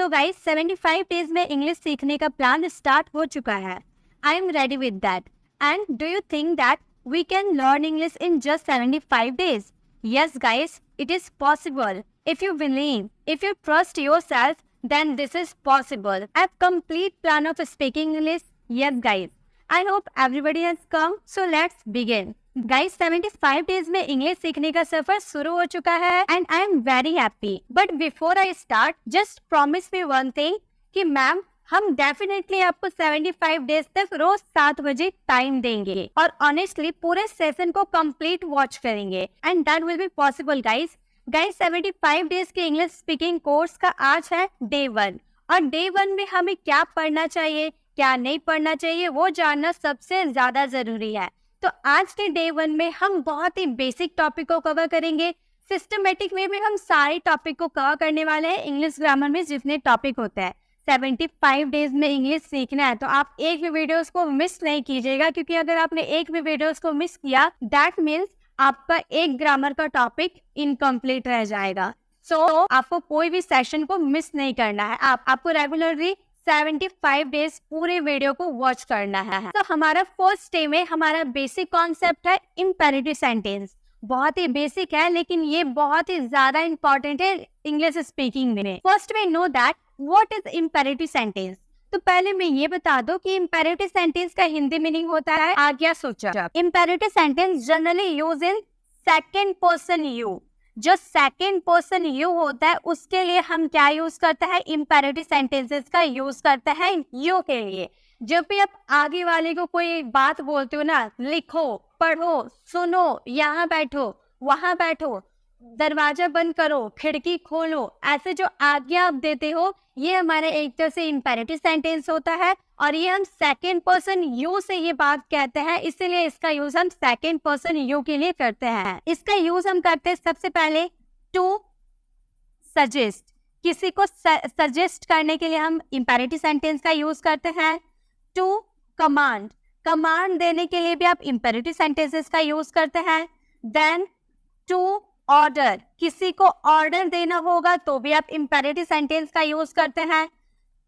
So guys 75 days में English सीखने का प्लान स्टार्ट हो चुका है. I am ready with that. And do you think that we can learn English in just 75 days? Yes guys, it is possible. If you believe, if you trust yourself, then this is possible. I have complete plan of speaking English. Yes guys, I hope everybody has come. So let's begin. Guys, 75 days में English सीखने का सफर शुरू हो चुका है and I am very happy. But before I start, just promise me one thing कि ma'am हम definitely आपको 75 डेज तक रोज 7 बजे टाइम देंगे और ऑनेस्टली पूरे सेशन को कंप्लीट वॉच करेंगे and that will be possible guys. 75 days के इंग्लिश स्पीकिंग कोर्स का आज है डे 1 और डे 1 में हमें क्या पढ़ना चाहिए क्या नहीं पढ़ना चाहिए वो जानना सबसे ज्यादा जरूरी है. तो आज के डे 1 में हम बहुत ही बेसिक टॉपिक को कवर करेंगे. सिस्टमेटिक वे में हम सारे टॉपिक को कवर करने वाले हैं. इंग्लिश ग्रामर में जितने टॉपिक होते हैं 75 डेज में इंग्लिश सीखना है तो आप एक भी वीडियोस को मिस नहीं कीजिएगा, क्योंकि अगर आपने एक भी वीडियोस को मिस किया दैट मीन्स आपका एक ग्रामर का टॉपिक इनकम्प्लीट रह जाएगा. सो आपको कोई भी सेशन को मिस नहीं करना है. आपको रेगुलरली 75 डेज पूरे वीडियो को वॉच करना है. तो हमारा फर्स्ट डे में हमारा बेसिक कॉन्सेप्ट है इम्पेरेटिव सेंटेंस. बहुत ही बेसिक है लेकिन ये बहुत ही ज्यादा इंपॉर्टेंट है इंग्लिश स्पीकिंग में. First we know that what is imperative sentence. तो पहले मैं ये बता दूं कि इम्पेरेटिव सेंटेंस का हिंदी मीनिंग होता है आज्ञा सूचक. Imperative sentence generally use in second person you. जो सेकंड पर्सन यू होता है उसके लिए हम क्या यूज करते हैं, इम्पेरेटिव सेंटेंसेस का यूज करते हैं यू के लिए. जब भी आप आगे वाले को कोई बात बोलते हो ना, लिखो, पढ़ो, सुनो, यहाँ बैठो, वहां बैठो, दरवाजा बंद करो, खिड़की खोलो, ऐसे जो आज्ञा आप देते हो ये हमारे एक तरह से इम्पेरेटिव सेंटेंस होता है और ये हम सेकंड पर्सन यू से ये बात कहते हैं, इसलिए इसका यूज हम सेकंड पर्सन यू के लिए करते हैं. इसका यूज हम करते हैं सबसे पहले टू सजेस्ट. किसी को सजेस्ट करने के लिए हम इम्पेरेटिव सेंटेंस का यूज करते हैं. To command. कमांड देने के लिए भी आप इम्पेरेटिव सेंटेंसेस का यूज करते हैं. Then to order. किसी को ऑर्डर देना होगा तो भी आप इम्पेरेटिव सेंटेंस का यूज करते हैं.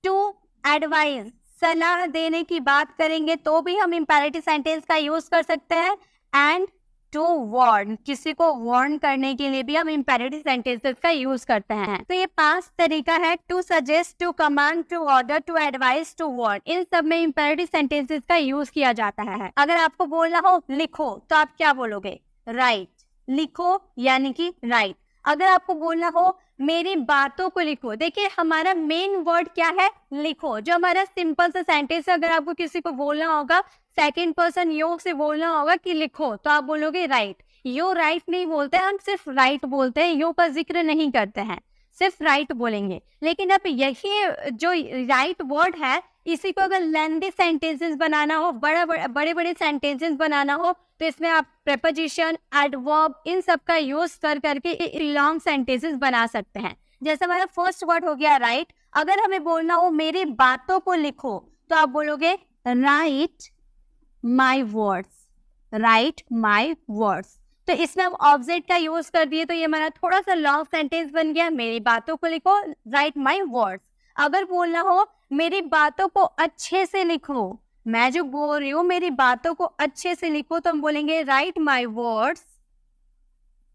To advice. सलाह देने की बात करेंगे तो भी हम इम्पेरेटिव सेंटेंस का यूज कर सकते हैं. And to warn. किसी को वार्न करने के लिए भी हम इम्पेरेटिव सेंटेंसेस का यूज करते हैं. तो ये 5 तरीका है, to suggest, to command, to order, to advice, to warn. इन सब में इम्पेरेटिव सेंटेंसेस का यूज किया जाता है. अगर आपको बोलना हो लिखो तो आप क्या बोलोगे, राइट. लिखो यानी कि राइट. अगर आपको बोलना हो मेरी बातों को लिखो, देखिए हमारा मेन वर्ड क्या है, लिखो. जो हमारा सिंपल सा सेंटेंस है, अगर आपको किसी को बोलना होगा सेकंड पर्सन यू से बोलना होगा कि लिखो तो आप बोलोगे राइट. यू राइट नहीं बोलते, हम सिर्फ राइट बोलते हैं, यू का जिक्र नहीं करते हैं, सिर्फ राइट बोलेंगे. लेकिन अब यही जो राइट वर्ड है इसी को अगर लेंथी सेंटेंसेस बनाना हो, बड़े बड़े सेंटेंसेस बनाना हो तो इसमें आप प्रेपोजिशन, एडवर्ब इन सब का यूज करके लॉन्ग सेंटेंसेस बना सकते हैं. जैसे हमारा फर्स्ट वर्ड हो गया राइट. अगर हमें बोलना हो मेरी बातों को लिखो तो आप बोलोगे right my words. Right my words. तो इसमें हम ऑब्जेक्ट का यूज कर दिए तो ये हमारा थोड़ा सा लॉन्ग सेंटेंस बन गया, मेरी बातों को लिखो, राइट माई वर्ड्स. अगर बोलना हो मेरी बातों को अच्छे से लिखो, मैं जो बोल रही हूँ मेरी बातों को अच्छे से लिखो, तो हम बोलेंगे राइट माई वर्ड्स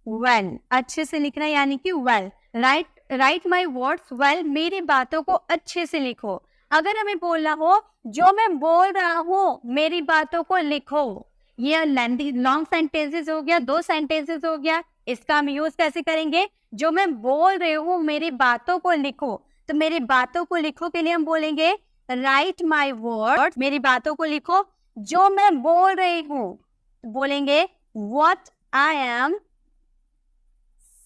वेल. अच्छे से लिखना यानी कि well. Right my words well. मेरी बातों को अच्छे से लिखो. अगर हमें बोलना हो जो मैं बोल रहा हूँ मेरी बातों को लिखो, ये लॉन्ग सेंटेंसेस हो गया, 2 सेंटेंसेस हो गया. इसका हम यूज कैसे करेंगे, जो मैं बोल रही हूँ मेरी बातों को लिखो, तो मेरी बातों को लिखो के लिए हम बोलेंगे राइट माई वर्ड. मेरी बातों को लिखो. जो मैं बोल रही हूँ बोलेंगे what I am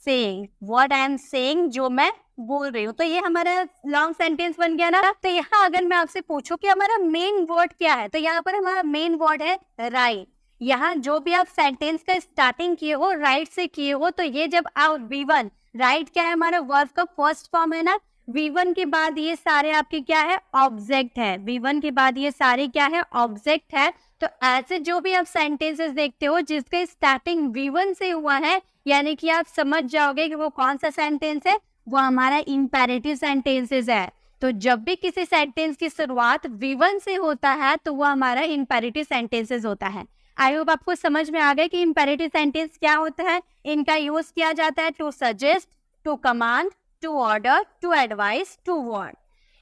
saying. What I am saying, जो मैं बोल रही हूँ. तो ये हमारा लॉन्ग सेंटेंस बन गया ना. तो यहाँ अगर मैं आपसे पूछूं कि हमारा मेन वर्ड क्या है, तो यहाँ पर हमारा मेन वर्ड है राइट. यहाँ जो भी आप सेंटेंस का स्टार्टिंग किए हो राइट से किए हो, तो ये जब आप V1, राइट क्या है हमारा वर्ब का फर्स्ट फॉर्म है ना. V1 के बाद ये सारे आपके क्या है, ऑब्जेक्ट है. V1 के बाद ये सारे क्या है, ऑब्जेक्ट है. तो ऐसे जो भी आप सेंटेंसेस देखते हो जिसके स्टार्टिंग V1 से हुआ है, यानी कि आप समझ जाओगे कि वो कौन सा सेंटेंस है, वो हमारा इम्पेरेटिव सेंटेंसेस है. तो जब भी किसी सेंटेंस की शुरुआत V1 से होता है तो वो हमारा इम्पेरेटिव सेंटेंसेस होता है। आई होप आपको समझ में आ गया कि इम्पेरेटिव सेंटेंस क्या होता है। इनका यूज किया जाता है to suggest, to command, to order, to advice, to warn.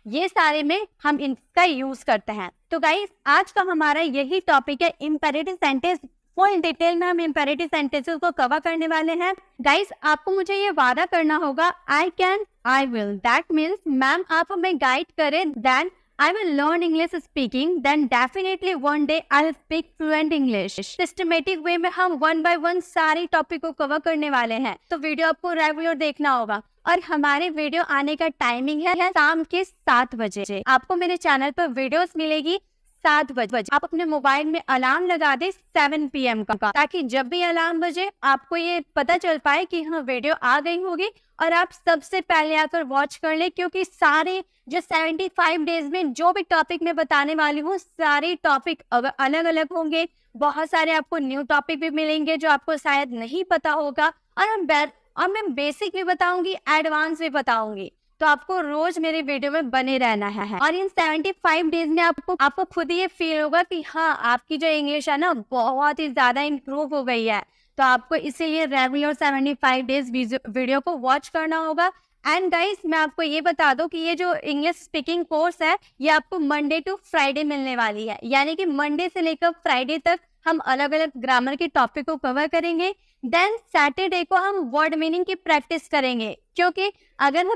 ये सारे में हम इनका यूज करते हैं। तो गाइस आज का हमारा यही टॉपिक है इम्पेरेटिव सेंटेंस। फुल डिटेल में हम इम्पेरेटिव सेंटेंसेस को कवर करने वाले हैं। गाइस आपको मुझे ये वादा करना होगा, I can, I will, that means ma'am आप हमें गाइड करें, then I will learn English speaking, then definitely one day I'll speak fluent English. Systematic way में हम one by one सारे टॉपिक को कवर करने वाले हैं, तो वीडियो आपको रेगुलर देखना होगा। और हमारे वीडियो आने का टाइमिंग है शाम के 7 बजे। आपको मेरे चैनल पर वीडियोस मिलेगी 7 बजे। आप अपने मोबाइल में अलार्म लगा दे 7 PM का, ताकि जब भी अलार्म बजे आपको ये पता चल पाए कि हाँ वीडियो आ गई होगी और आप सबसे पहले आकर वॉच कर ले। क्योंकि सारे जो 75 डेज में जो भी टॉपिक मैं बताने वाली हूँ, सारे टॉपिक अलग अलग होंगे। बहुत सारे आपको न्यू टॉपिक भी मिलेंगे जो आपको शायद नहीं पता होगा, और मैं बेसिक भी बताऊंगी, एडवांस भी बताऊंगी। तो आपको रोज मेरे वीडियो में बने रहना है। और इन 75 डेज में आपको खुद ये फील होगा कि हाँ आपकी जो इंग्लिश है ना बहुत ही ज्यादा इम्प्रूव हो गई है। तो आपको इसीलिए रेगुलर 75 डेज वीडियो को वॉच करना होगा। एंड गाइस मैं आपको ये बता दूं कि ये जो इंग्लिश स्पीकिंग कोर्स है ये आपको मंडे टू फ्राइडे मिलने वाली है। यानी कि मंडे से लेकर फ्राइडे तक हम अलग अलग ग्रामर के टॉपिक को कवर करेंगे। देन सैटरडे को हम वर्ड मीनिंग की प्रैक्टिस करेंगे, क्योंकि अगर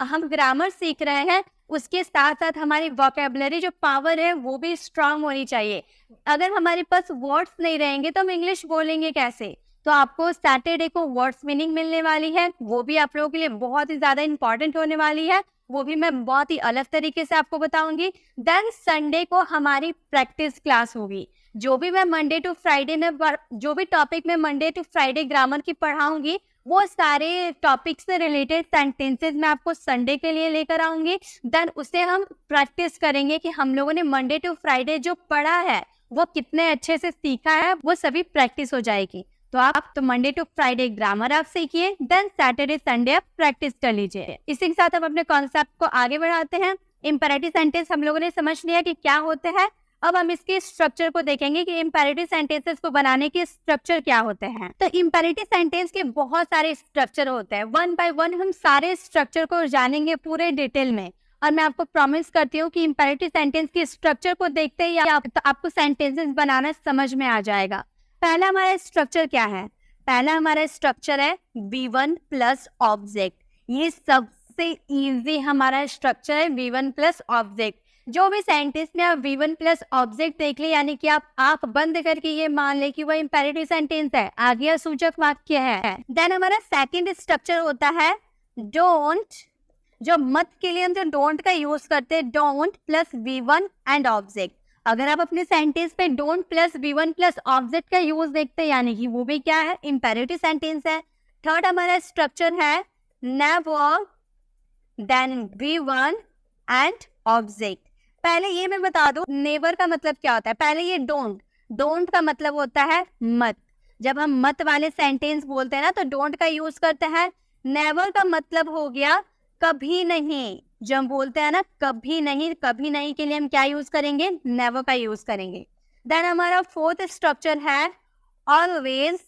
हम ग्रामर सीख रहे हैं उसके साथ साथ हमारी वोकैबुलरी जो पावर है वो भी स्ट्रांग होनी चाहिए। अगर हमारे पास वर्ड्स नहीं रहेंगे तो हम इंग्लिश बोलेंगे कैसे। तो आपको सैटरडे को वर्ड्स मीनिंग मिलने वाली है, वो भी आप लोगों के लिए बहुत ही ज्यादा इंपॉर्टेंट होने वाली है। वो भी मैं बहुत ही अलग तरीके से आपको बताऊंगी। देन संडे को हमारी प्रैक्टिस क्लास होगी। जो भी मैं मंडे टू फ्राइडे में जो भी टॉपिक मैं मंडे टू फ्राइडे ग्रामर की पढ़ाऊंगी वो सारे टॉपिक से रिलेटेड सेंटेंसेस मैं आपको संडे के लिए लेकर आऊंगी। देन उसे हम प्रैक्टिस करेंगे कि हम लोगों ने मंडे टू फ्राइडे जो पढ़ा है वो कितने अच्छे से सीखा है, वो सभी प्रैक्टिस हो जाएगी। तो आप तो मंडे टू फ्राइडे ग्रामर आप सीखिए, देन सैटरडे संडे आप प्रैक्टिस कर लीजिए। इसी के साथ हम अपने कॉन्सेप्ट को आगे बढ़ाते हैं। इम्पेरेटिव सेंटेंस हम लोगों ने समझ लिया कि क्या होते हैं। अब हम इसके स्ट्रक्चर को देखेंगे कि इम्पेरेटिव सेंटेंसेस को बनाने के स्ट्रक्चर क्या होते हैं। तो इम्पेरेटिव सेंटेंस के बहुत सारे स्ट्रक्चर होते हैं। वन बाय वन हम सारे स्ट्रक्चर को जानेंगे पूरे डिटेल में। और मैं आपको प्रॉमिस करती हूँ कि इम्पेरेटिव सेंटेंस के स्ट्रक्चर को देखते ही आपको सेंटेंसेस बनाना समझ में आ जाएगा। पहला हमारा स्ट्रक्चर क्या है? पहला हमारा स्ट्रक्चर है V1 प्लस ऑब्जेक्ट। ये सबसे इजी हमारा स्ट्रक्चर है, V1 प्लस ऑब्जेक्ट। जो भी सेंटेंस में आप V1 प्लस ऑब्जेक्ट देख ले, यानी कि आप आंख बंद करके ये मान ले कि वो इम्पेरेटिव सेंटेंस है, आज्ञा सूचक वाक्य है। देन हमारा सेकंड स्ट्रक्चर होता है डोंट। जो मत के लिए हम जो डोंट का यूज करते हैं, don't plus V1 and object. अगर आप अपने सेंटेंस में don't plus V1 plus object का यूज देखते हैं, यानी कि वो भी क्या है, इम्पेरेटिव सेंटेंस है। थर्ड हमारा स्ट्रक्चर है never, then V1 and object. पहले ये मैं बता दूं नेवर का मतलब क्या होता है। पहले ये डोंट का मतलब होता है मत। जब हम मत वाले सेंटेंस बोलते हैं ना तो डोंट का यूज करते हैं। नेवर का मतलब हो गया कभी नहीं। जब हम बोलते हैं ना कभी नहीं, कभी नहीं के लिए हम क्या यूज करेंगे, नेवर का यूज करेंगे। देन हमारा फोर्थ स्ट्रक्चर है always,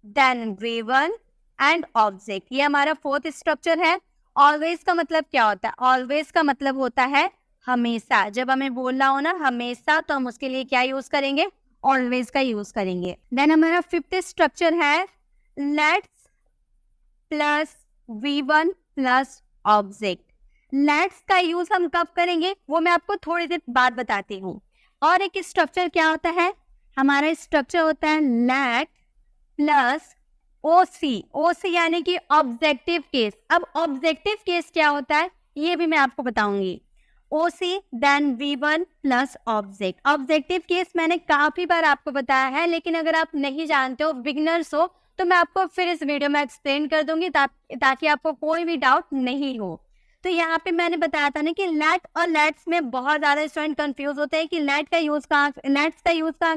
then V1 and object. ये हमारा फोर्थ स्ट्रक्चर है। ऑलवेज का मतलब क्या होता है? ऑलवेज का मतलब होता है हमेशा। जब हमें बोलना हो ना हमेशा, तो हम उसके लिए क्या यूज करेंगे, ऑलवेज का यूज करेंगे। देन हमारा फिफ्थ स्ट्रक्चर है let's plus V1 plus object. Let's का यूज हम कब करेंगे वो मैं आपको थोड़ी देर बाद बताती हूँ। और एक स्ट्रक्चर क्या होता है, हमारा स्ट्रक्चर होता है लेट प्लस OC यानी कि ऑब्जेक्टिव केस। अब ऑब्जेक्टिव केस क्या होता है ये भी मैं आपको बताऊंगी। OC then V1 plus object. Objective case मैंने काफी बार आपको बताया है, लेकिन अगर आप नहीं जानते हो, बिगिनर्स हो, तो मैं आपको फिर इस वीडियो में एक्सप्लेन कर दूंगी ताकि आपको कोई भी डाउट नहीं हो। तो यहाँ पे मैंने बताया था ना कि लेट और लेट्स में बहुत ज्यादा स्टूडेंट कंफ्यूज होते हैं कि लेट्स का यूज कहाँ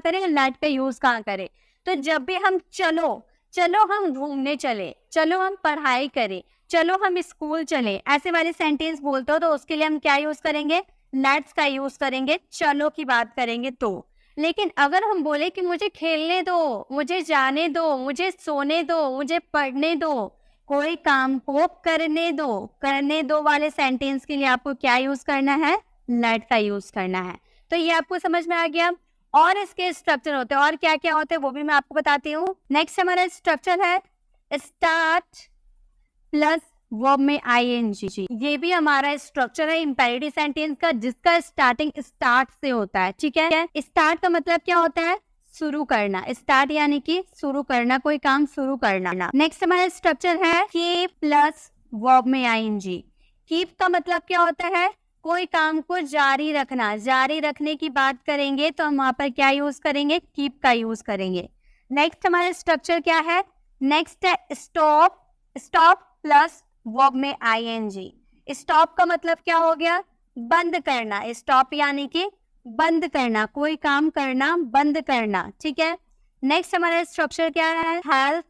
करें, लेट का यूज कहाँ करें। तो जब भी हम चलो हम घूमने चले, चलो हम पढ़ाई करें, चलो हम स्कूल चले, ऐसे वाले सेंटेंस बोलते हो तो उसके लिए हम क्या यूज करेंगे, लेट्स का यूज करेंगे, चलो की बात करेंगे तो। लेकिन अगर हम बोले कि मुझे खेलने दो, मुझे जाने दो, मुझे सोने दो, मुझे पढ़ने दो, कोई काम को करने दो वाले सेंटेंस के लिए आपको क्या यूज करना है, लेट का यूज करना है। तो ये आपको समझ में आ गया। और इसके स्ट्रक्चर होते हैं, और क्या क्या होते हैं वो भी मैं आपको बताती हूँ। नेक्स्ट हमारा स्ट्रक्चर है स्टार्ट प्लस वर्ब में आईएनजी। ये भी हमारा स्ट्रक्चर है इंपेरेटिव सेंटेंस का, जिसका स्टार्टिंग स्टार्ट से होता है। ठीक है, स्टार्ट का मतलब क्या होता है, शुरू करना। स्टार्ट यानी कि शुरू करना, कोई काम शुरू करना। नेक्स्ट हमारा स्ट्रक्चर है कीप प्लस वर्ब में आईएनजी। कीप का मतलब क्या होता है, कोई काम को जारी रखना। जारी रखने की बात करेंगे तो हम वहां पर क्या यूज करेंगे, कीप का यूज करेंगे। नेक्स्ट हमारा स्ट्रक्चर क्या है, नेक्स्ट है स्टॉप। स्टॉप प्लस वर्ब में आईएनजी। स्टॉप का मतलब क्या हो गया, बंद करना। स्टॉप यानी कि बंद करना, कोई काम करना, बंद करना। ठीक है, नेक्स्ट हमारा स्ट्रक्चर क्या है, हेल्प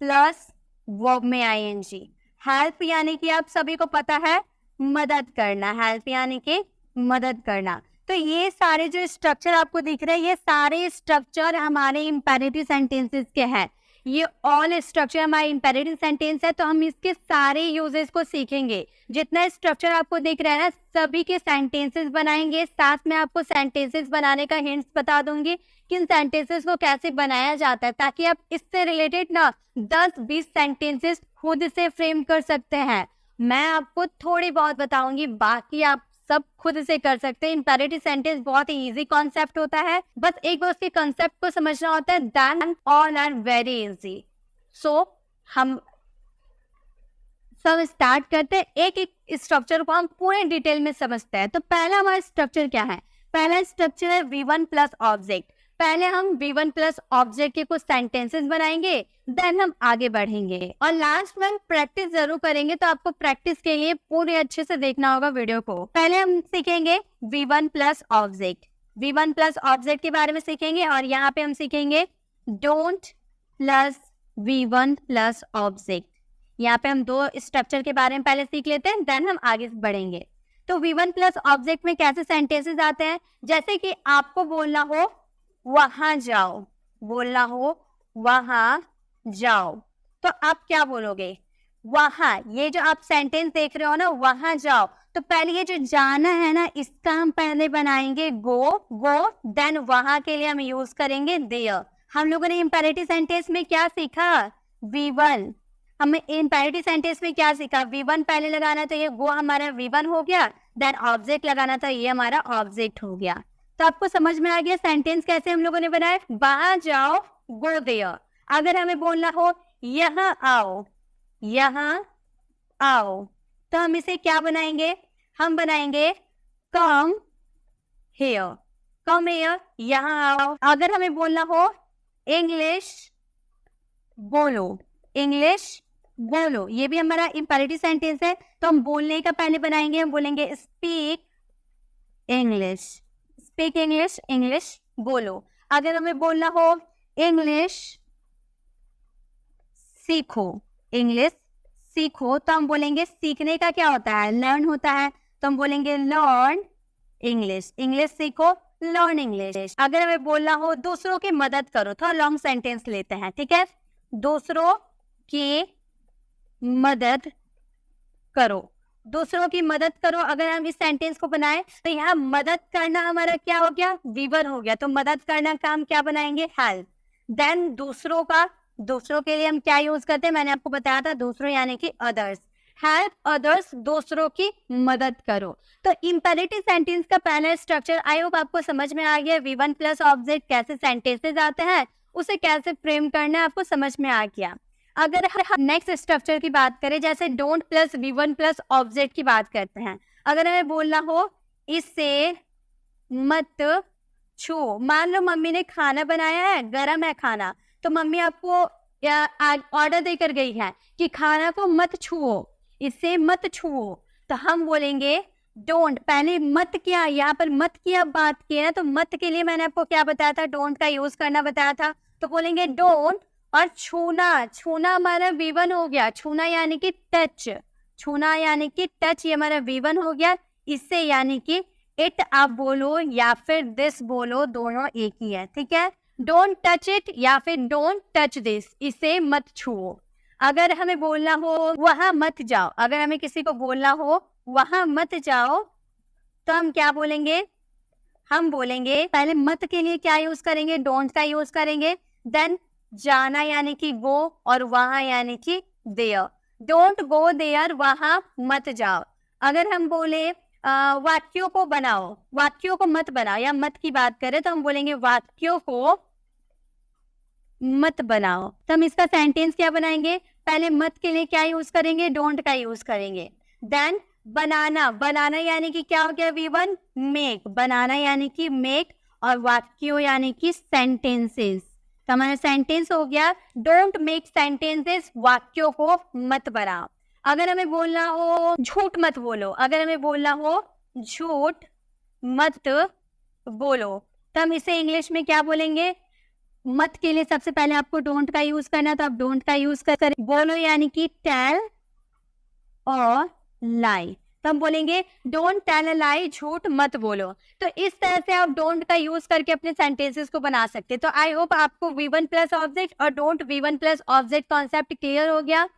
प्लस वर्ब में आईएनजी। हेल्प यानी कि आप सभी को पता है मदद करना। हेल्प यानी कि मदद करना। तो ये सारे जो स्ट्रक्चर आपको दिख रहे हैं, ये सारे स्ट्रक्चर हमारे इंपेरेटिव सेंटेंसेस के हैं। ये ऑल स्ट्रक्चर हमारे इंपेरेटिव सेंटेंस है, तो हम इसके सारे यूजेस को सीखेंगे। जितना स्ट्रक्चर आपको दिख रहा है ना, सभी के सेंटेंसेस बनाएंगे। साथ में आपको सेंटेंसेस बनाने का हिंट्स बता दूंगी, किन सेंटेंसेस को कैसे बनाया जाता है, ताकि आप इससे रिलेटेड ना 10-20 सेंटेंसेस खुद से फ्रेम कर सकते हैं। मैं आपको थोड़ी बहुत बताऊंगी, बाकी आप सब खुद से कर सकते हैं। इंपेरेटिव सेंटेंस बहुत ही इजी कॉन्सेप्ट होता है, बस एक बार उसके कॉन्सेप्ट को समझना होता है, then all are very easy. So हम सब स्टार्ट करते हैं, एक एक स्ट्रक्चर को हम पूरे डिटेल में समझते हैं। तो पहला हमारा स्ट्रक्चर क्या है, पहला स्ट्रक्चर है V1 प्लस ऑब्जेक्ट। पहले हम V1 प्लस ऑब्जेक्ट के कुछ सेंटेंसेस बनाएंगे, देन हम आगे बढ़ेंगे और लास्ट में प्रैक्टिस जरूर करेंगे। तो आपको प्रैक्टिस के लिए पूरे अच्छे से देखना होगा वीडियो को। पहले हम सीखेंगे V1 plus object. V1 plus object के बारे में सीखेंगे और यहाँ पे हम सीखेंगे don't plus V1 plus object. यहाँ पे हम दो स्ट्रक्चर के बारे में पहले सीख लेते हैं, देन हम आगे बढ़ेंगे। तो V1 प्लस ऑब्जेक्ट में कैसे सेंटेंसेस आते हैं, जैसे कि आपको बोलना हो वहां जाओ, बोलना हो वहां जाओ, तो आप क्या बोलोगे, वहां। ये जो आप सेंटेंस देख रहे हो ना, वहां जाओ, तो पहले ये जो जाना है ना, इसका हम पहले बनाएंगे गो, देन वहां के लिए हम यूज करेंगे देयर। हम लोगों ने इंपेरेटिव सेंटेंस में क्या सीखा, V1। हमें इंपेरेटिव सेंटेंस में क्या सीखा, V1 पहले लगाना, तो ये गो हमारा V1 हो गया, देन ऑब्जेक्ट लगाना, तो ये हमारा ऑब्जेक्ट हो गया। तो आपको समझ में आ गया सेंटेंस कैसे हम लोगों ने बनाया, वहां जाओ गो देयर। अगर हमें बोलना हो यहाँ आओ, यहाँ आओ, तो हम इसे क्या बनाएंगे, हम बनाएंगे कम हियर, कम हियर, यहाँ आओ। अगर हमें बोलना हो इंग्लिश बोलो, इंग्लिश बोलो, ये भी हमारा इंपेरेटिव सेंटेंस है, तो हम बोलने का पहले बनाएंगे, हम बोलेंगे speak English, speak English, English बोलो। अगर हमें बोलना हो इंग्लिश सीखो, इंग्लिश सीखो, तो हम बोलेंगे सीखने का क्या होता है, लर्न होता है, तो हम बोलेंगे लर्न इंग्लिश, इंग्लिश सीखो, लर्न इंग्लिश। अगर हमें बोलना हो दूसरों की मदद करो, थोड़ा लॉन्ग सेंटेंस लेते हैं, ठीक है, दूसरों की मदद करो, दूसरों की मदद करो। अगर हम इस सेंटेंस को बनाएं तो यहाँ मदद करना हमारा क्या हो गया, वीवर हो गया, तो मदद करना का हम क्या बनाएंगे, हेल्प। देन दूसरों का, दूसरों के लिए हम क्या यूज करते हैं, मैंने आपको बताया था, दूसरों यानी कि अदर्स, हेल्प अदर्स, दूसरों की मदद करो। तो इंपेरेटिव सेंटेंस का पहला स्ट्रक्चर आई होप आपको समझ में आ गया। V1 प्लस ऑब्जेक्ट कैसे सेंटेंसेस आते हैं, उसे कैसे फ्रेम करना है, आपको समझ में आ गया। अगर नेक्स्ट स्ट्रक्चर की बात करें, जैसे don't plus V1 plus object की बात करते हैं। अगर हमें बोलना हो इससे मत छुओ, मान लो मम्मी ने खाना बनाया है, गरम है खाना, तो मम्मी आपको ऑर्डर देकर गई है कि खाना को मत छुओ, इससे मत छुओ, तो हम बोलेंगे डोंट। पहले मत किया, यहाँ पर मत की अब बात की है, तो मत के लिए मैंने आपको क्या बताया था, डोंट का यूज करना बताया था, तो बोलेंगे डोंट और छूना, छूना हमारा V1 हो गया, छूना यानी कि टच, छूना यानी कि टच, ये हमारा V1 हो गया। इससे यानी कि इट आप बोलो या फिर दिस बोलो, दोनों एक ही है, ठीक है। डोंट टच इट या फिर डोंट टच दिस, इसे मत छुओ। अगर हमें बोलना हो वहां मत जाओ, अगर हमें किसी को बोलना हो वहां मत जाओ, तो हम क्या बोलेंगे? हम बोलेंगे पहले मत के लिए क्या यूज करेंगे? डोंट का यूज करेंगे। देन जाना यानी कि गो, और वहां यानी कि देयर। डोंट गो देयर, वहां मत जाओ। अगर हम बोले वाक्यों को बनाओ, वाक्यों को मत बनाओ, या मत की बात करें तो हम बोलेंगे वाक्यों को मत बनाओ। तो हम इसका सेंटेंस क्या बनाएंगे? पहले मत के लिए क्या यूज करेंगे? डोंट का यूज करेंगे। देन बनाना, बनाना यानी कि क्या हो गया V1? मेक, बनाना यानी कि मेक, और वाक्यों यानी कि सेंटेंसेस। तो हमारा सेंटेंस हो गया डोंट मेक सेंटेंसेस, वाक्यों को मत बनाओ। अगर हमें बोलना हो झूठ मत बोलो, अगर हमें बोलना हो झूठ मत बोलो, तो हम इसे इंग्लिश में क्या बोलेंगे? मत के लिए सबसे पहले आपको डोंट का यूज करना है, तो आप डोंट का यूज कर बोलो यानी कि टेल और लाई। तो हम बोलेंगे डोंट टेल अ लाई, झूठ मत बोलो। तो इस तरह से आप डोंट का यूज करके अपने सेंटेंसेस को बना सकते हैं। तो आई होप आपको V1 प्लस ऑब्जेक्ट और don't V1 plus object concept clear हो गया।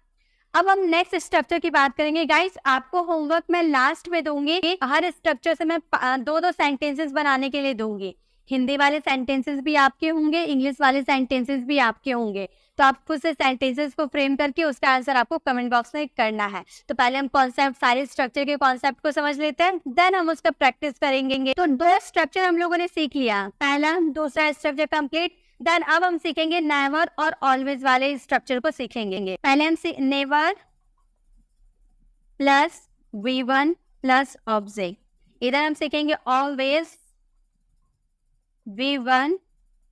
अब हम नेक्स्ट स्ट्रक्चर की बात करेंगे। गाइस, आपको होमवर्क मैं लास्ट में दूंगी, हर स्ट्रक्चर से मैं दो दो सेंटेंसेस बनाने के लिए दूंगी। हिंदी वाले सेंटेंसेस भी आपके होंगे, इंग्लिश वाले सेंटेंसेस भी आपके होंगे। तो आपको से सेंटेंसेस को फ्रेम करके उसका आंसर आपको कमेंट बॉक्स में करना है। तो पहले हम कॉन्सेप्ट, सारे स्ट्रक्चर के कॉन्सेप्ट को समझ लेते हैं, देन हम उसका प्रैक्टिस करेंगे। तो दो स्ट्रक्चर हम लोगों ने सीख लिया, पहला दूसरा स्ट्रक्चर कंप्लीट। देन अब हम सीखेंगे नेवर और ऑलवेज वाले स्ट्रक्चर को सीखेंगे। पहले हम never plus V1 plus object, इधर हम सीखेंगे ऑलवेज V1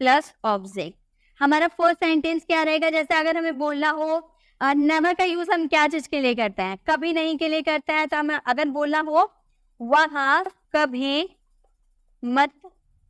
प्लस ऑब्जेक्ट। हमारा फोर्थ सेंटेंस क्या रहेगा? जैसे अगर हमें बोलना हो नेवर का यूज हम क्या चीज के लिए करते हैं? कभी नहीं के लिए करते हैं। तो हमें अगर बोलना हो वहां कभी मत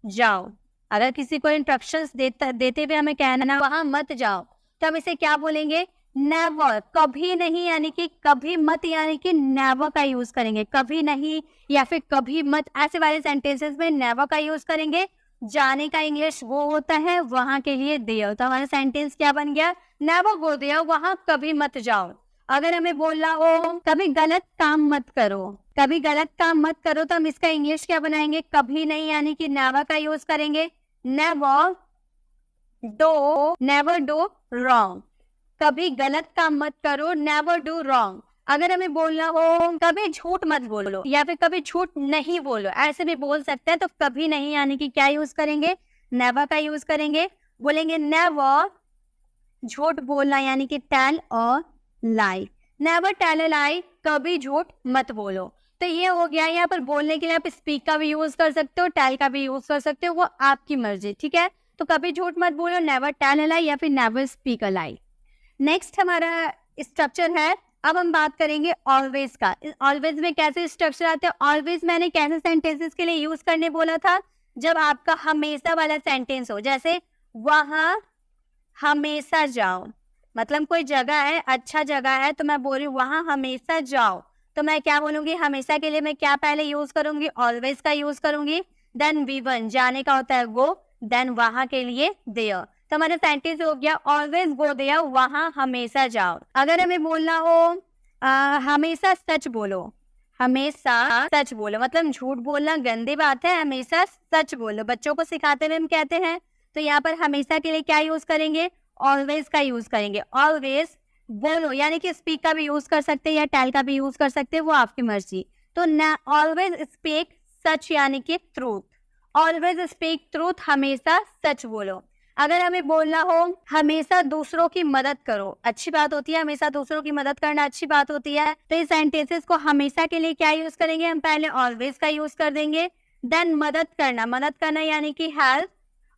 जाओ, अगर किसी को इंस्ट्रक्शंस देते हुए हमें कहना वहां मत जाओ, तो हम इसे क्या बोलेंगे? नेवर, कभी नहीं यानी कि कभी मत, यानी कि नेवर का यूज करेंगे। कभी नहीं या फिर कभी मत, ऐसे वाले सेंटेंसेस में नेवर का यूज करेंगे। जाने का इंग्लिश वो होता है, वहां के लिए देयर। तो हमारा सेंटेंस क्या बन गया? नेवर गो देयर, वहां कभी मत जाओ। अगर हमें बोलना हो कभी गलत काम मत करो, कभी गलत काम मत करो, तो हम इसका इंग्लिश क्या बनाएंगे? कभी नहीं यानी कि नेवर का यूज करेंगे। नेवर डू रॉन्ग, कभी गलत काम मत करो, नेवर डू रॉन्ग। अगर हमें बोलना हो कभी झूठ मत बोलो या फिर कभी झूठ नहीं बोलो, ऐसे भी बोल सकते हैं। तो कभी नहीं यानी कि क्या यूज करेंगे? नेवर का यूज करेंगे। बोलेंगे नेवर झूठ बोलना यानी कि टेल और लाई, नेवर टेल अ लाई, कभी झूठ मत बोलो। तो ये हो गया। यहाँ पर बोलने के लिए आप स्पीक का भी यूज कर सकते हो, टेल का भी यूज कर सकते हो, वो आपकी मर्जी, ठीक है। तो कभी झूठ मत बोलो, नेवर टेल अ लाई या फिर never speak a lie. Next हमारा स्ट्रक्चर है, अब हम बात करेंगे ऑलवेज का। ऑलवेज में कैसे स्ट्रक्चर आते हैं? ऑलवेज मैंने कैसे सेंटेंसेस के लिए यूज करने बोला था? जब आपका हमेशा वाला सेंटेंस हो, जैसे वहां हमेशा जाओ, मतलब कोई जगह है, अच्छा जगह है, तो मैं बोल रही हूँ वहां हमेशा जाओ, तो मैं क्या बोलूंगी? हमेशा के लिए मैं क्या पहले यूज करूंगी? ऑलवेज का यूज करूंगी। देन V1 जाने का होता है गो, देन वहां के लिए देयर। तो हमारा सेंटेंस हो गया ऑलवेज गो देयर, वहां हमेशा जाओ। अगर हमें बोलना हो हमेशा सच बोलो, हमेशा सच बोलो, मतलब झूठ बोलना गंदी बात है, हमेशा सच बोलो, बच्चों को सिखाते हुए हम कहते हैं। तो यहाँ पर हमेशा के लिए क्या यूज करेंगे? ऑलवेज का यूज करेंगे। ऑलवेज बोलो यानी कि स्पीक का भी यूज कर सकते हैं या टेल का भी यूज कर सकते हैं, वो आपकी मर्जी। तो ऑलवेज स्पीक सच यानी कि ट्रूथ, ऑलवेज स्पीक ट्रूथ, हमेशा सच बोलो। अगर हमें बोलना हो हमेशा दूसरों की मदद करो, अच्छी बात होती है, हमेशा दूसरों की मदद करना अच्छी बात होती है, तो इस सेंटेंसेस को हमेशा के लिए क्या यूज करेंगे? हम पहले ऑलवेज का यूज कर देंगे। देन मदद करना, मदद करना यानी कि हेल्प,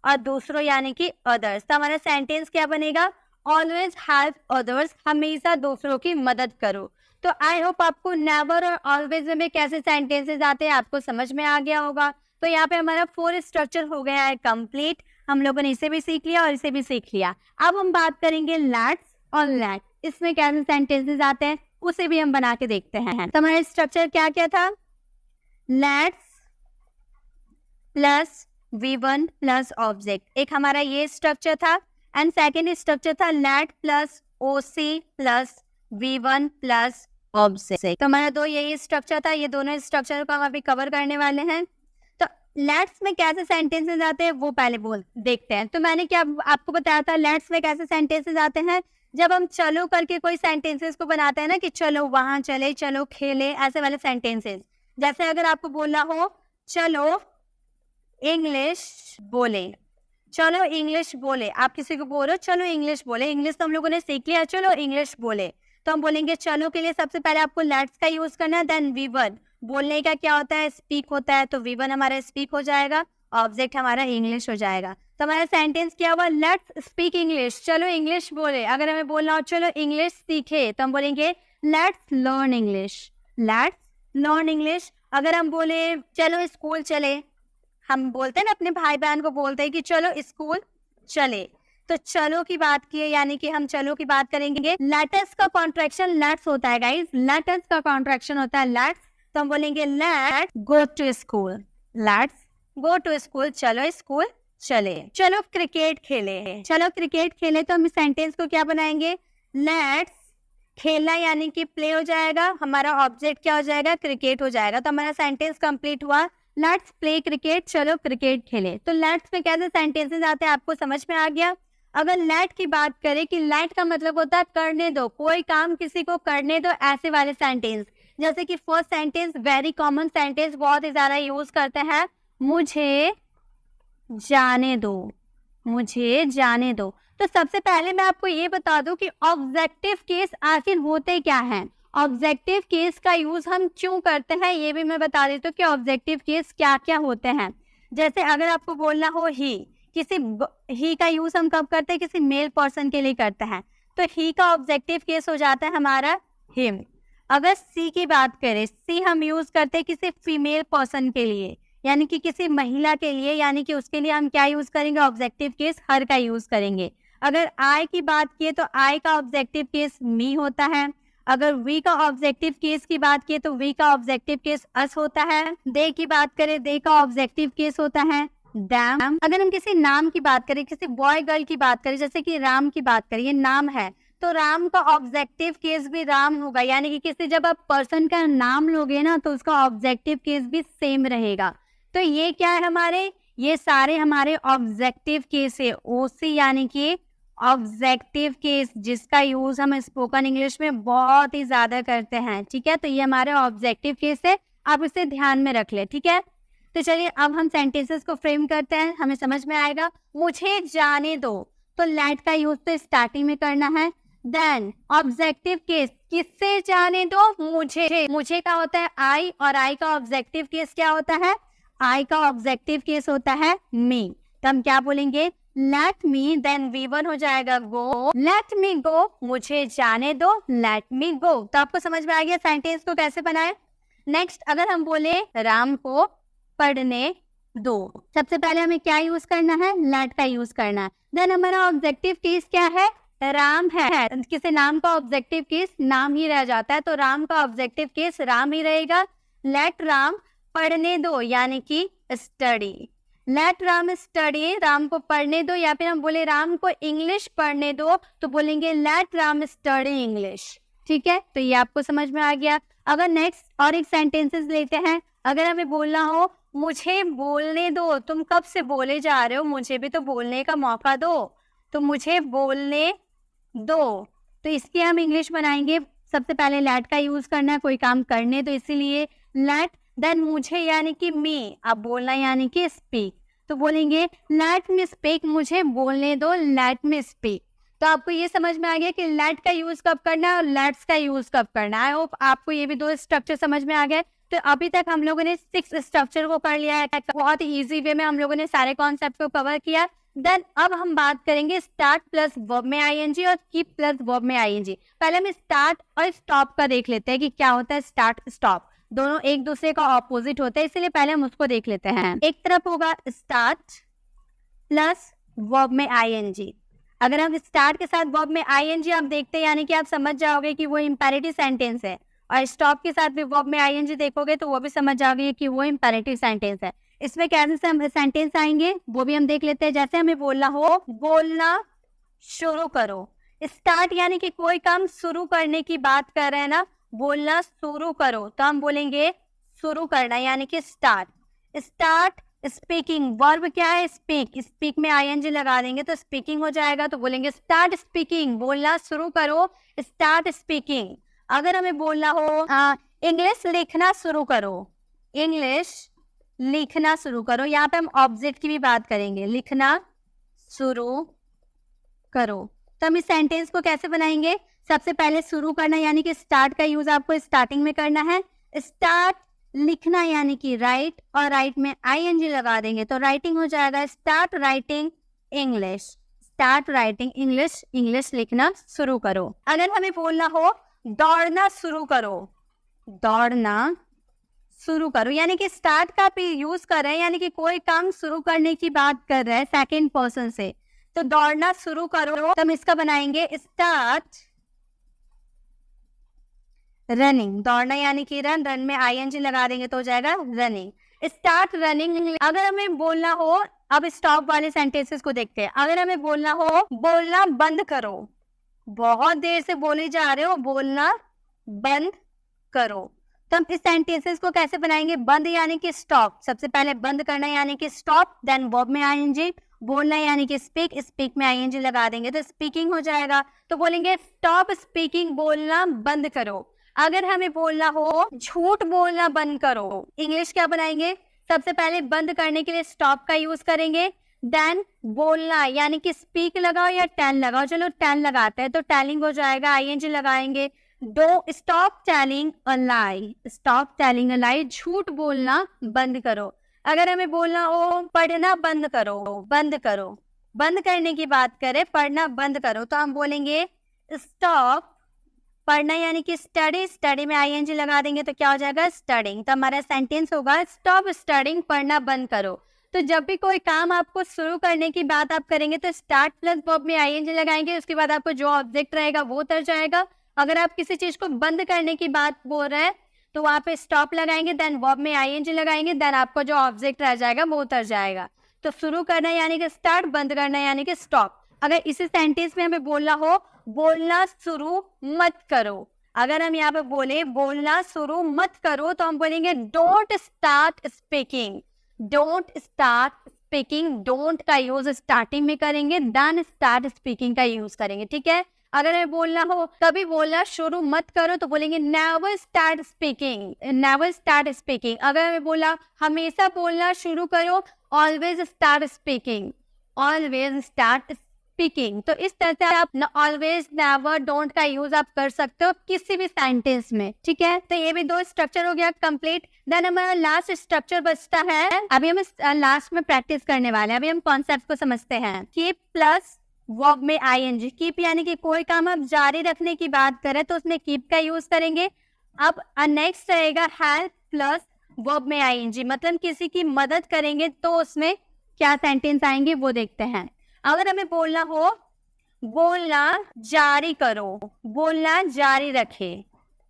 और दूसरों यानी कि अदर्स। तो हमारा सेंटेंस क्या बनेगा? ऑलवेज हेल्प अदर्स, हमेशा दूसरों की मदद करो। तो आई होप आपको नेवर और ऑलवेज में कैसे सेंटेंसेस आते हैं आपको समझ में आ गया होगा। तो यहाँ पे हमारा 4 स्ट्रक्चर हो गया है कंप्लीट। हम लोगों ने इसे भी सीख लिया और इसे भी सीख लिया। अब हम बात करेंगे लेट्स और लेट, इसमें कैसे सेंटेंसेस आते हैं उसे भी हम बना के देखते हैं। तो हमारा स्ट्रक्चर क्या क्या था, let's plus V1 plus object, एक हमारा ये स्ट्रक्चर था। एंड सेकेंड स्ट्रक्चर था late plus OC plus V1 plus object. तो हमारा दो यही स्ट्रक्चर था, ये दोनों स्ट्रक्चर को हम अभी कवर करने वाले हैं। तो लेट्स में कैसे सेंटेंसेस आते हैं वो पहले देखते हैं। तो मैंने क्या आपको बताया था, लेट्स में कैसे सेंटेंसेस आते हैं, जब हम चलो करके कोई सेंटेंसेस को बनाते हैं ना, कि चलो वहां चले, चलो खेले, ऐसे वाले सेंटेंसेस। जैसे अगर आपको बोलना हो चलो इंग्लिश बोले, चलो इंग्लिश बोले, आप किसी को बोलो चलो इंग्लिश बोले, इंग्लिश तो हम लोगों ने सीख लिया, चलो इंग्लिश बोले, तो हम बोलेंगे चलो के लिए सबसे पहले आपको लेट्स का यूज करना है। देन V1 बोलने का क्या होता है, स्पीक होता है, तो V1 हमारा स्पीक हो जाएगा, ऑब्जेक्ट हमारा इंग्लिश हो जाएगा। तो हमारा सेंटेंस क्या हुआ, लेट्स स्पीक इंग्लिश, चलो इंग्लिश बोले। अगर हमें बोलना हो चलो इंग्लिश सीखे, तो हम बोलेंगे let's learn English, let's learn English. अगर हम बोले चलो स्कूल चले, हम बोलते हैं ना अपने भाई बहन को बोलते हैं कि चलो स्कूल चले, तो चलो की बात की है, यानी कि हम चलो की बात करेंगे। लेट्स का कॉन्ट्रैक्शन लेट्स होता है गाइस, लेट्स का कॉन्ट्रैक्शन होता है लेट्स, तो हम बोलेंगे let's go to school, let's go to school, चलो स्कूल चले। चलो क्रिकेट खेले, चलो क्रिकेट खेले, तो हम इस सेंटेंस को क्या बनाएंगे, लेट्स खेलना यानी कि प्ले हो जाएगा, हमारा ऑब्जेक्ट क्या हो जाएगा, क्रिकेट हो जाएगा। तो हमारा सेंटेंस कंप्लीट हुआ, लेट्स प्ले क्रिकेट, चलो क्रिकेट खेले। तो लेट्स में कैसे सेंटेंसेस आते हैं आपको समझ में आ गया। अगर लेट की बात करें कि लेट का मतलब होता है करने दो, कोई काम किसी को करने दो, ऐसे वाले सेंटेंस। जैसे कि first sentence very common sentence, बहुत ही ज्यादा यूज करते हैं, मुझे जाने दो, मुझे जाने दो। तो सबसे पहले मैं आपको ये बता दूं कि ऑब्जेक्टिव केस आखिर होते क्या हैं, ऑब्जेक्टिव केस का यूज हम क्यों करते हैं ये भी मैं बता देती हूँ कि ऑब्जेक्टिव केस क्या क्या होते हैं। जैसे अगर आपको बोलना हो ही का यूज हम कब करते हैं, किसी मेल पर्सन के लिए करते हैं, तो ही का ऑब्जेक्टिव केस हो जाता है हमारा हिम। अगर सी की बात करें, सी हम यूज करते हैं किसी फीमेल पर्सन के लिए, यानी कि किसी महिला के लिए, यानी कि उसके लिए हम क्या यूज करेंगे, ऑब्जेक्टिव केस हर का यूज करेंगे। अगर आई की बात किए तो आई का ऑब्जेक्टिव केस मी होता है। अगर वी का ऑब्जेक्टिव केस की बात किए तो वी का ऑब्जेक्टिव केस अस होता है। दे की बात करें, दे का ऑब्जेक्टिव केस होता है दैम। अगर हम किसी नाम की बात करें, किसी बॉय गर्ल की बात करें, जैसे कि राम की बात करें, ये नाम है, तो राम का ऑब्जेक्टिव केस भी राम होगा, यानी कि किसी जब आप पर्सन का नाम लोगे ना तो उसका ऑब्जेक्टिव केस भी सेम रहेगा। तो ये क्या है हमारे, ये सारे हमारे ऑब्जेक्टिव केस है, ओसी यानी कि ऑब्जेक्टिव केस, जिसका यूज हम स्पोकन इंग्लिश में बहुत ही ज्यादा करते हैं। ठीक है, तो ये हमारे ऑब्जेक्टिव केस है, आप इसे ध्यान में रख ले। ठीक है, तो चलिए अब हम सेंटेंसेस को फ्रेम करते हैं, हमें समझ में आएगा। मुझे जाने दो, तो लेट का यूज तो स्टार्टिंग में करना है। देन ऑब्जेक्टिव केस, किससे जाने दो, मुझे, मुझे का होता है आई, और आई का ऑब्जेक्टिव केस क्या होता है, आई का ऑब्जेक्टिव केस होता है मी। तो हम क्या बोलेंगे, लेट मी, देन V1 हो जाएगा गो, लेट मी गो, मुझे जाने दो, लेट मी गो। तो आपको समझ में आ गया सेंटेंस को कैसे बनाए। नेक्स्ट अगर हम बोले राम को पढ़ने दो, सबसे पहले हमें क्या यूज करना है, लेट का यूज करना है। देन हमारा ऑब्जेक्टिव केस क्या है, राम है, किसी नाम का ऑब्जेक्टिव केस नाम ही रह जाता है, तो राम का ऑब्जेक्टिव केस राम ही रहेगा। लेट राम पढ़ने दो यानी कि study, let Ram study, Ram को पढ़ने दो, या फिर हम बोले राम को इंग्लिश पढ़ने दो तो बोलेंगे लेट राम स्टडी इंग्लिश। ठीक है, तो ये आपको समझ में आ गया। अगर नेक्स्ट और एक सेंटेंसेस लेते हैं, अगर हमें बोलना हो मुझे बोलने दो, तुम कब से बोले जा रहे हो, मुझे भी तो बोलने का मौका दो, तो मुझे बोलने दो, तो इसकी हम इंग्लिश बनाएंगे। सबसे पहले लेट का यूज करना है, कोई काम करने तो इसीलिए लेट, देन मुझे यानी कि मी, अब बोलना यानी कि स्पीक, तो बोलेंगे लेट मी स्पीक, मुझे बोलने दो, लेट मी स्पीक। तो आपको ये समझ में आ गया कि लेट का यूज कब करना है और लेट्स का यूज कब करना है। आई होप आपको ये भी दो स्ट्रक्चर समझ में आ गए। तो अभी तक हम लोगों ने 6 स्ट्रक्चर को कर लिया है, बहुत ही इजी वे में हम लोगों ने सारे कॉन्सेप्ट को कवर किया। देन अब हम बात करेंगे स्टार्ट प्लस वर्ब में आईएनजी और कीप प्लस वर्ब में आईएनजी। पहले हम स्टार्ट और स्टॉप का देख लेते हैं कि क्या होता है स्टार्ट स्टॉप, दोनों एक दूसरे का ऑपोजिट होता है, इसलिए पहले हम उसको देख लेते हैं। एक तरफ होगा स्टार्ट प्लस वर्ब में आईएनजी। अगर हम स्टार्ट के साथ वर्ब में आईएनजी आप देखते हैं यानी कि आप समझ जाओगे कि वो इंपेरेटिव सेंटेंस है, और स्टॉप के साथ भी वर्ब में आईएनजी देखोगे तो वो भी समझ जाओगे कि वो इंपेरेटिव सेंटेंस है। इसमें कैसे सेंटेंस आएंगे वो भी हम देख लेते हैं। जैसे हमें बोलना हो, बोलना शुरू करो। स्टार्ट यानी कि कोई काम शुरू करने की बात कर रहे हैं ना, बोलना शुरू करो, तो हम बोलेंगे शुरू करना यानी कि स्टार्ट। स्टार्ट स्पीकिंग, वर्ब क्या है? स्पीक। स्पीक में आईएनजी लगा देंगे तो स्पीकिंग हो जाएगा, तो बोलेंगे स्टार्ट स्पीकिंग, बोलना शुरू करो, स्टार्ट स्पीकिंग। अगर हमें बोलना हो इंग्लिश लिखना शुरू करो, इंग्लिश लिखना शुरू करो, यहाँ पे हम ऑब्जेक्ट की भी बात करेंगे, लिखना शुरू करो। तो हम इस सेंटेंस को कैसे बनाएंगे? सबसे पहले शुरू करना यानी कि स्टार्ट का यूज आपको स्टार्टिंग में करना है। स्टार्ट लिखना यानी कि राइट, और राइट में आईएनजी लगा देंगे तो राइटिंग हो जाएगा। Start writing English, start writing English, English लिखना शुरू करो। अगर हमें बोलना हो दौड़ना शुरू करो, दौड़ना शुरू करो यानी कि स्टार्ट का भी यूज कर रहे हैं, यानी कि कोई काम शुरू करने की बात कर रहे हैं सेकेंड पर्सन से, तो दौड़ना शुरू करो तो हम इसका बनाएंगे स्टार्ट रनिंग। दौड़ना यानी कि रन, रन में आईएनजी लगा देंगे तो हो जाएगा रनिंग, स्टार्ट रनिंग। अगर हमें बोलना हो, अब स्टॉप वाले सेंटेंसेस को देखते हैं। अगर हमें बोलना हो बोलना बंद करो, बहुत देर से बोले जा रहे हो, बोलना बंद करो, तो हम इस सेंटेंसेस को कैसे बनाएंगे? बंद यानी कि स्टॉप, सबसे पहले बंद करना यानी कि स्टॉप, देन वर्ब में आईएनजी, बोलना यानी कि स्पीक, स्पीक में आईएनजी लगा देंगे तो स्पीकिंग हो जाएगा, तो बोलेंगे स्टॉप स्पीकिंग, बोलना बंद करो। अगर हमें बोलना हो झूठ बोलना बंद करो, इंग्लिश क्या बनाएंगे? सबसे पहले बंद करने के लिए स्टॉप का यूज करेंगे, देन बोलना यानी कि स्पीक लगाओ या टेल लगाओ, चलो टेल लगाते हैं तो टेलिंग हो जाएगा, आईएनजी लगाएंगे। Do stop telling a lie, stop telling a lie, झूठ बोलना बंद करो। अगर हमें बोलना हो पढ़ना बंद करो, बंद करो, बंद करने की बात करें, पढ़ना बंद करो, तो हम बोलेंगे स्टॉप पढ़ना यानी कि स्टडी, स्टडी में आईएनजी लगा देंगे तो क्या हो जाएगा? स्टडिंग। तो हमारा सेंटेंस होगा स्टॉप स्टडिंग, पढ़ना बंद करो। तो जब भी कोई काम आपको शुरू करने की बात आप करेंगे तो स्टार्ट प्लस वर्ब में आईएनजी लगाएंगे, उसके बाद आपको जो ऑब्जेक्ट रहेगा वो उतर जाएगा। अगर आप किसी चीज को बंद करने की बात बोल रहे हैं तो वहां पे स्टॉप लगाएंगे, देन वर्ब में आईएनजी लगाएंगे, देन आपको जो ऑब्जेक्ट रह जाएगा वो उतर जाएगा। तो शुरू करना यानी कि स्टार्ट, बंद करना यानी कि स्टॉप। अगर इसी सेंटेंस में हमें बोलना हो बोलना शुरू मत करो, अगर हम यहाँ पे बोले बोलना शुरू मत करो तो हम बोलेंगे don't start speaking, don't start speaking, don't का यूज स्टार्टिंग में करेंगे, देन स्टार्ट स्पीकिंग का यूज करेंगे, ठीक है। अगर हमें बोलना हो कभी बोलना शुरू मत करो तो बोलेंगे never start speaking, never start speaking. अगर हमें बोला हमेशा बोलना शुरू करो, always start speaking, always start speaking. तो इस तरह से आप ऑलवेज, नेवर, डोंट का यूज आप कर सकते हो किसी भी सेंटेंस में, ठीक है। तो ये भी दो स्ट्रक्चर हो गया कंप्लीट। देन हमारा लास्ट स्ट्रक्चर बचता है, अभी हम लास्ट में प्रैक्टिस करने वाले हैं। अभी हम कॉन्सेप्ट को समझते हैं। कीप प्लस वर्ब में आईएनजी, कीप यानी कि कोई काम आप जारी रखने की बात करें तो उसमें कीप का यूज करेंगे। अब नेक्स्ट रहेगा हेल्प प्लस वर्ब में आईएनजी, मतलब किसी की मदद करेंगे तो उसमें क्या सेंटेंस आएंगे वो देखते हैं। अगर हमें बोलना हो बोलना जारी करो, बोलना जारी रखे,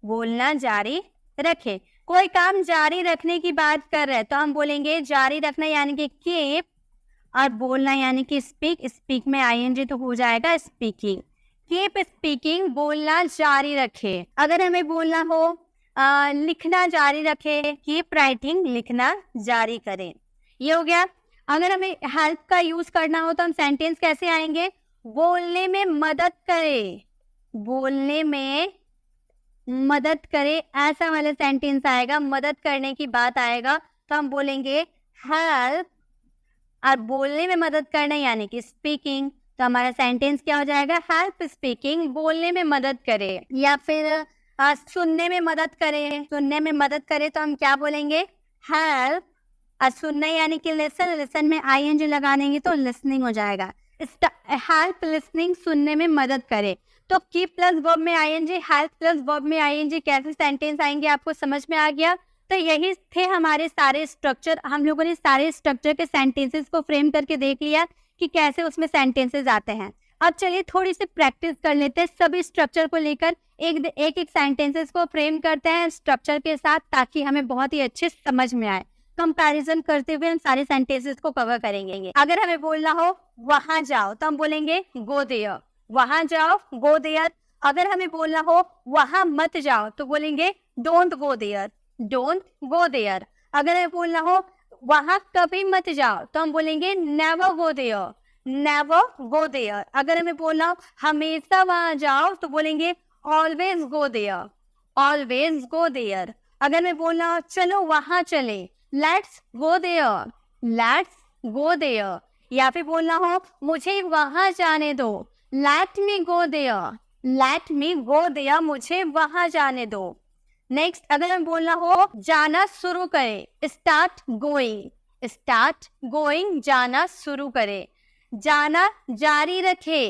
बोलना जारी रखे, कोई काम जारी रखने की बात कर रहे हैं तो हम बोलेंगे जारी रखना यानी कि कीप, और बोलना यानी कि स्पीक, स्पीक में आईएनजी तो हो जाएगा स्पीकिंग। कीप स्पीकिंग, बोलना जारी रखे। अगर हमें बोलना हो लिखना जारी रखे, कीप राइटिंग, लिखना जारी करें, ये हो गया। अगर हमें हेल्प का यूज करना हो तो हम सेंटेंस कैसे आएंगे? बोलने में मदद करे, बोलने में मदद करे, ऐसा वाला सेंटेंस आएगा, मदद करने की बात आएगा तो हम बोलेंगे हेल्प, और बोलने में मदद करना यानी कि स्पीकिंग, तो हमारा सेंटेंस क्या हो जाएगा? हेल्प स्पीकिंग, बोलने में मदद करे। या फिर सुनने में मदद करे, सुनने में मदद करे तो हम क्या बोलेंगे? हेल्प, और सुनना यानी कि लिसन, लिसन में आईएनजी लगा देंगे तो लिसनिंग हो जाएगा। हेल्प लिसनिंग, सुनने में मदद करे। तो कीप प्लस वर्ब में आईएनजी, हेल्प प्लस वर्ब में आईएनजी, कैसे सेंटेंस आएंगे आपको समझ में आ गया। तो यही थे हमारे सारे स्ट्रक्चर, हम लोगों ने सारे स्ट्रक्चर के सेंटेंसेस को फ्रेम करके देख लिया कि कैसे उसमें सेंटेंसेस आते हैं। अब चलिए थोड़ी सी प्रैक्टिस कर लेते हैं, सभी स्ट्रक्चर को लेकर एक सेंटेंसेस को फ्रेम करते हैं स्ट्रक्चर के साथ, ताकि हमें बहुत ही अच्छे समझ में आए। कंपैरिजन करते हुए हम सारे सेंटेंसेस को कवर करेंगे। अगर हमें बोलना हो वहां जाओ तो हम बोलेंगे गो देयर, वहां जाओ गो देयर। अगर हमें बोलना हो वहां मत जाओ तो बोलेंगे don't go there, don't go there. अगर हमें बोलना हो वहां कभी मत जाओ तो हम बोलेंगे never go there, never go there. अगर हमें बोलना हो हमेशा वहां जाओ तो बोलेंगे always go there, always go there. अगर मैं बोलना हो चलो वहां चले, let's go there, let's go there. या फिर बोलना हो मुझे वहां जाने दो, let me go there, let me go there, मुझे वहां जाने दो। नेक्स्ट, अगर हम बोलना हो जाना शुरू करें, स्टार्ट गोइंग, स्टार्ट गोइंग, जाना शुरू करें। जाना जारी रखे,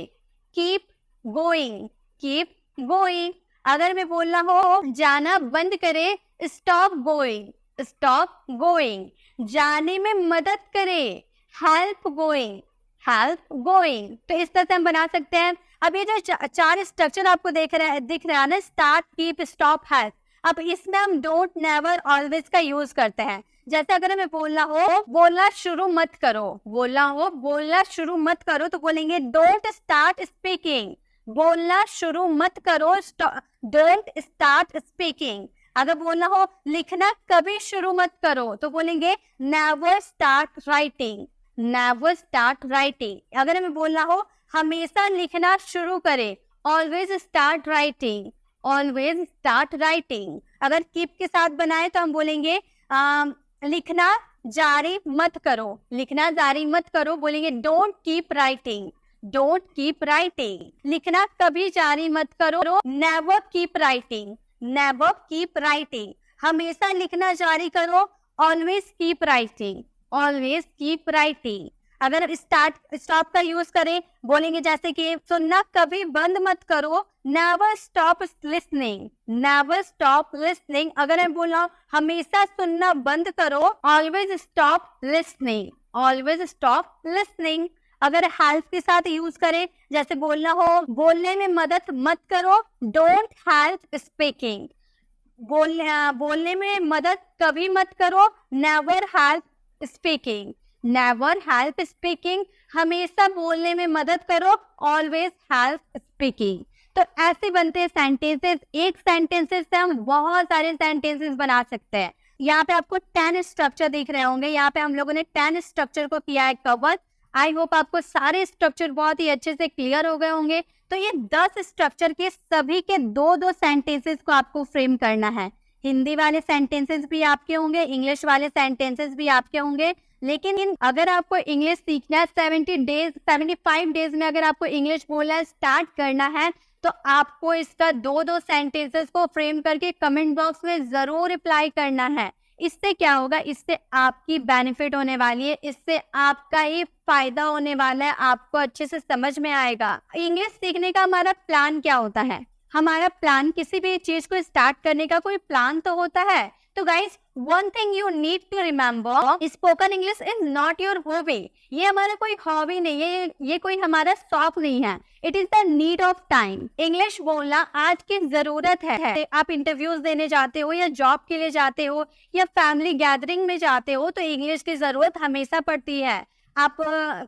कीप गोइंग, कीप गोइंग। अगर मैं बोलना हो जाना बंद करे, स्टॉप गोइंग, स्टॉप गोइंग। जाने में मदद करे, हेल्प गोइंग, हेल्प गोइंग। तो इस तरह से हम बना सकते हैं। अब ये जो चार स्ट्रक्चर आपको दिख रहा है ना, स्टार्ट, कीप, स्टॉप, हेल्प। अब इसमें हम डोंट, नेवर, ऑलवेज का यूज करते हैं। जैसे अगर हमें बोलना हो बोलना शुरू मत करो, बोलना हो बोलना शुरू मत करो तो बोलेंगे डोंट स्टार्ट स्पीकिंग, बोलना शुरू मत करो, डोंट स्टार्ट स्पीकिंग। अगर बोलना हो लिखना कभी शुरू मत करो तो बोलेंगे never start writing, never start writing. अगर हमें बोलना हो हमेशा लिखना शुरू करें, always start writing, always start writing. अगर कीप के साथ बनाए तो हम बोलेंगे लिखना जारी मत करो, लिखना जारी मत करो, बोलेंगे don't keep writing, don't keep writing. लिखना कभी जारी मत करो, never keep writing, never keep writing. हमेशा लिखना जारी करो, always keep writing, always keep writing. अगर स्टॉप का यूज करें, बोलेंगे जैसे कि सुनना कभी बंद मत करो, never stop listening, never stop listening. अगर मैं बोला हमेशा सुनना बंद करो, always stop listening, always stop listening. अगर हेल्प के साथ यूज करें, जैसे बोलना हो बोलने में मदद मत करो, डोंट हेल्प स्पीकिंग, बोलने में मदद कभी मत करो, never help speaking, never help speaking. हमेशा बोलने में मदद करो, ऑलवेज हेल्प स्पीकिंग। तो ऐसे बनते हैं सेंटेंसेस। एक सेंटेंसेस से हम बहुत सारे सेंटेंसेस बना सकते हैं। यहाँ पे आपको 10 स्ट्रक्चर दिख रहे होंगे, यहाँ पे हम लोगों ने 10 स्ट्रक्चर को किया है कवर। आई होप आपको सारे स्ट्रक्चर बहुत ही अच्छे से क्लियर हो गए होंगे। तो ये 10 स्ट्रक्चर के सभी के दो सेंटेंसेस को आपको फ्रेम करना है। हिंदी वाले सेंटेंसेस भी आपके होंगे, इंग्लिश वाले सेंटेंसेस भी आपके होंगे। लेकिन अगर आपको इंग्लिश सीखना है 75 डेज में अगर आपको इंग्लिश बोलना स्टार्ट करना है, तो आपको इसका दो सेंटेंसेस को फ्रेम करके कमेंट बॉक्स में जरूर रिप्लाई करना है। इससे क्या होगा, इससे आपकी बेनिफिट होने वाली है, इससे आपका ही फायदा होने वाला है, आपको अच्छे से समझ में आएगा। इंग्लिश सीखने का हमारा प्लान क्या होता है? हमारा प्लान, किसी भी चीज को स्टार्ट करने का कोई प्लान तो होता है। तो guys, one thing you need to remember, spoken English is not your hobby. ये हमारा कोई हॉबी नहीं है, ये कोई हमारा शौक नहीं है। It is the need of time. English बोलना आज की जरूरत है। आप इंटरव्यूज देने जाते हो, या जॉब के लिए जाते हो, या फैमिली गैदरिंग में जाते हो, तो इंग्लिश की जरूरत हमेशा पड़ती है। आप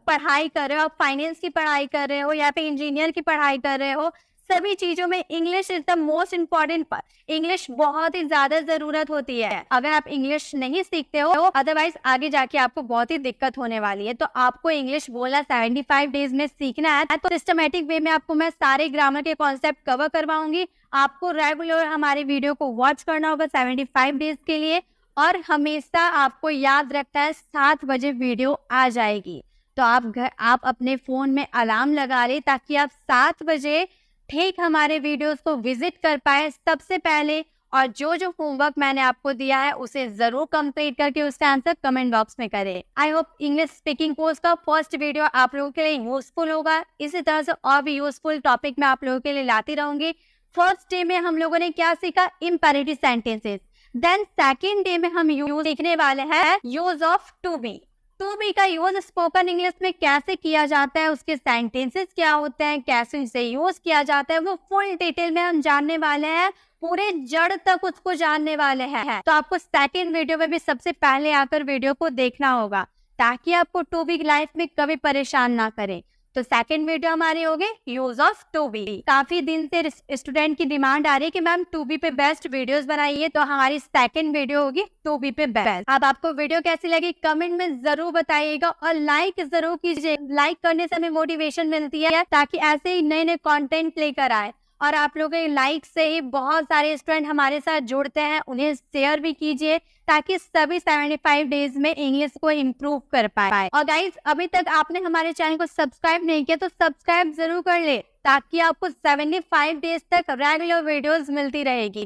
पढ़ाई कर रहे हो, आप फाइनेंस की पढ़ाई कर रहे हो, या फिर इंजीनियर की पढ़ाई कर रहे हो, सभी चीजों में English is the most important part. English बहुत ही ज्यादा जरूरत होती है। अगर आप इंग्लिश नहीं सीखते हो, अदरवाइज आगे जाके आपको बहुत ही दिक्कत होने वाली है। तो आपको इंग्लिश बोलना 75 डेज में सीखना है। तो सिस्टमेटिक वे में आपको मैं सारे ग्रामर के कॉन्सेप्ट कवर करवाऊंगी। आपको रेगुलर हमारे वीडियो को वॉच करना होगा 75 डेज के लिए, और हमेशा आपको याद रखना है 7 बजे वीडियो आ जाएगी। तो आप अपने फोन में अलार्म लगा ले, ताकि आप 7 बजे ठीक हमारे वीडियोस को विजिट कर पाए सबसे पहले। और जो होमवर्क मैंने आपको दिया है उसे जरूर कंप्लीट करके उसका आंसर कमेंट बॉक्स में करें। I hope English speaking course का फर्स्ट वीडियो आप लोगों के लिए यूजफुल होगा। इसी तरह से और भी यूजफुल टॉपिक मैं आप लोगों के लिए लाती रहूंगी। फर्स्ट डे में हम लोगों ने क्या सीखा? Imperative sentences. Then second day में हम सीखने वाले हैं use of to be. To be का यूज स्पोकन इंग्लिश में कैसे किया जाता है, उसके सेंटेंसेस क्या होते हैं, कैसे इसे यूज किया जाता है, वो फुल डिटेल में हम जानने वाले हैं, पूरे जड़ तक उसको जानने वाले हैं। तो आपको सेकंड वीडियो में भी सबसे पहले आकर वीडियो को देखना होगा ताकि आपको टू बी लाइफ में कभी परेशान ना करे। तो सेकंड वीडियो हमारी होगी यूज ऑफ टू बी। काफी दिन से स्टूडेंट की डिमांड आ रही है कि मैम टू बी पे बेस्ट वीडियोस बनाइए, तो हमारी सेकंड वीडियो होगी टू बी पे बेस्ट। अब आपको वीडियो कैसी लगी कमेंट में जरूर बताइएगा और लाइक जरूर कीजिए। लाइक करने से हमें मोटिवेशन मिलती है ताकि ऐसे ही नए नए कॉन्टेंट लेकर आए। और आप लोगों के लाइक से ही बहुत सारे स्टूडेंट हमारे साथ जुड़ते हैं, उन्हें शेयर भी कीजिए ताकि सभी 75 डेज में इंग्लिश को इम्प्रूव कर पाए। और गाइज अभी तक आपने हमारे चैनल को सब्सक्राइब नहीं किया तो सब्सक्राइब जरूर कर ले ताकि आपको 75 डेज तक रेगुलर वीडियोस मिलती रहेगी।